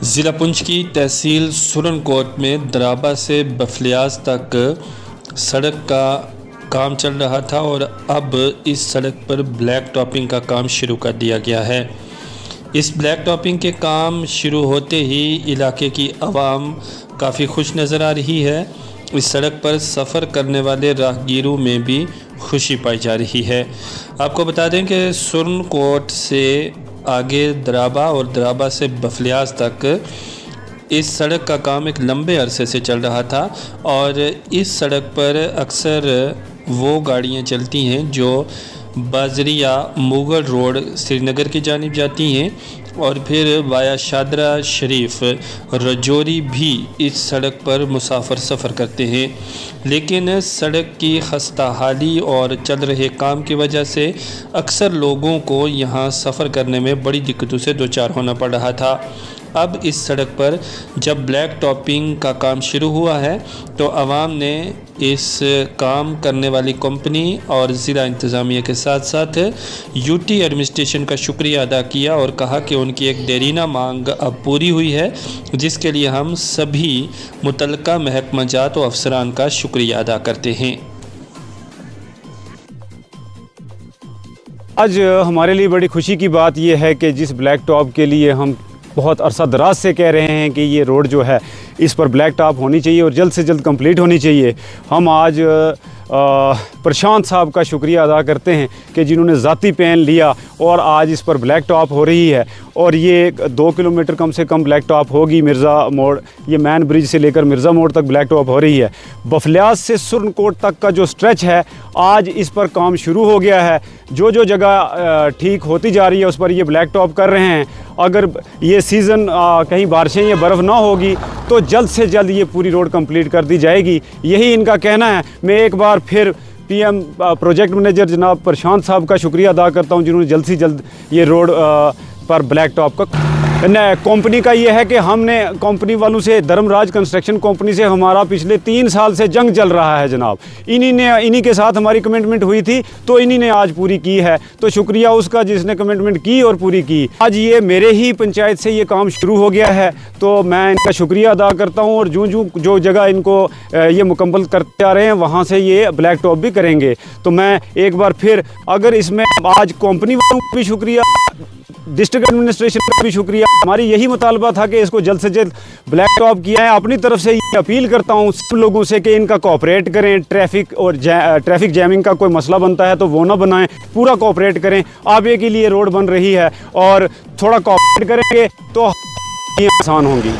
ज़िला पुंछ की तहसील सुरनकोट में दराबा से बफलियाज तक सड़क का काम चल रहा था और अब इस सड़क पर ब्लैक टॉपिंग का काम शुरू कर दिया गया है। इस ब्लैक टॉपिंग के काम शुरू होते ही इलाके की आवाम काफ़ी खुश नज़र आ रही है। इस सड़क पर सफ़र करने वाले राहगीरों में भी खुशी पाई जा रही है। आपको बता दें कि सुरनकोट से आगे दराबा और दराबा से बफलियाज तक इस सड़क का काम एक लंबे अरसे से चल रहा था और इस सड़क पर अक्सर वो गाड़ियां चलती हैं जो बाजरिया मुगल रोड श्रीनगर की जानिब जाती हैं और फिर वाया शादरा शरीफ रजौरी भी इस सड़क पर मुसाफिर सफ़र करते हैं। लेकिन सड़क की खस्ता हाली और चल रहे काम की वजह से अक्सर लोगों को यहाँ सफ़र करने में बड़ी दिक्कतों से दो चार होना पड़ रहा था। अब इस सड़क पर जब ब्लैक टॉपिंग का काम शुरू हुआ है तो आवाम ने इस काम करने वाली कंपनी और ज़िला इंतज़ामिया के साथ साथ यूटी एडमिनिस्ट्रेशन का शुक्रिया अदा किया और कहा कि उनकी एक देरीना मांग अब पूरी हुई है, जिसके लिए हम सभी मुतल्लिका महकमा जात व अफसरान का शुक्रिया अदा करते हैं। आज हमारे लिए बड़ी खुशी की बात यह है कि जिस ब्लैक टॉप के लिए हम बहुत अरसा दराज से कह रहे हैं कि ये रोड जो है इस पर ब्लैक टॉप होनी चाहिए और जल्द से जल्द कंप्लीट होनी चाहिए, हम आज प्रशांत साहब का शुक्रिया अदा करते हैं कि जिन्होंने ज़ाती पेन लिया और आज इस पर ब्लैक टॉप हो रही है। और ये 2 किलोमीटर कम से कम ब्लैक टॉप होगी। मिर्ज़ा मोड़, ये मैन ब्रिज से लेकर मिर्ज़ा मोड़ तक ब्लैक टॉप हो रही है। बफलियाज से सुरनकोट तक का जो स्ट्रेच है आज इस पर काम शुरू हो गया है। जो जो जगह ठीक होती जा रही है उस पर ये ब्लैक टॉप कर रहे हैं। अगर ये सीज़न कहीं बारिशें या बर्फ़ ना होगी तो जल्द से जल्द ये पूरी रोड कंप्लीट कर दी जाएगी, यही इनका कहना है। मैं एक बार फिर पीएम प्रोजेक्ट मैनेजर जनाब प्रशांत साहब का शुक्रिया अदा करता हूं जिन्होंने जल्द से जल्द ये रोड पर ब्लैक टॉप का कंपनी का ये है कि हमने कंपनी वालों से, धर्मराज कंस्ट्रक्शन कंपनी से हमारा पिछले 3 साल से जंग चल रहा है जनाब। इन्हीं के साथ हमारी कमिटमेंट हुई थी तो इन्हीं ने आज पूरी की है, तो शुक्रिया उसका जिसने कमिटमेंट की और पूरी की। आज ये मेरे ही पंचायत से ये काम शुरू हो गया है तो मैं इनका शुक्रिया अदा करता हूँ और जो जगह इनको ये मुकम्मल करते आ रहे हैं वहाँ से ये ब्लैक टॉप भी करेंगे। तो मैं एक बार फिर अगर इसमें आज कंपनी वालों को भी शुक्रिया, डिस्ट्रिक्ट एडमिनिस्ट्रेशन का भी शुक्रिया। हमारी यही मुतालबा था कि इसको जल्द से जल्द ब्लैक टॉप किया है। अपनी तरफ से ये अपील करता हूँ सब लोगों से कि इनका कोऑपरेट करें। ट्रैफिक जैमिंग का कोई मसला बनता है तो वो ना बनाएं, पूरा कोऑपरेट करें। आगे के लिए रोड बन रही है और थोड़ा कोऑपरेट करेंगे तो आसान होंगी।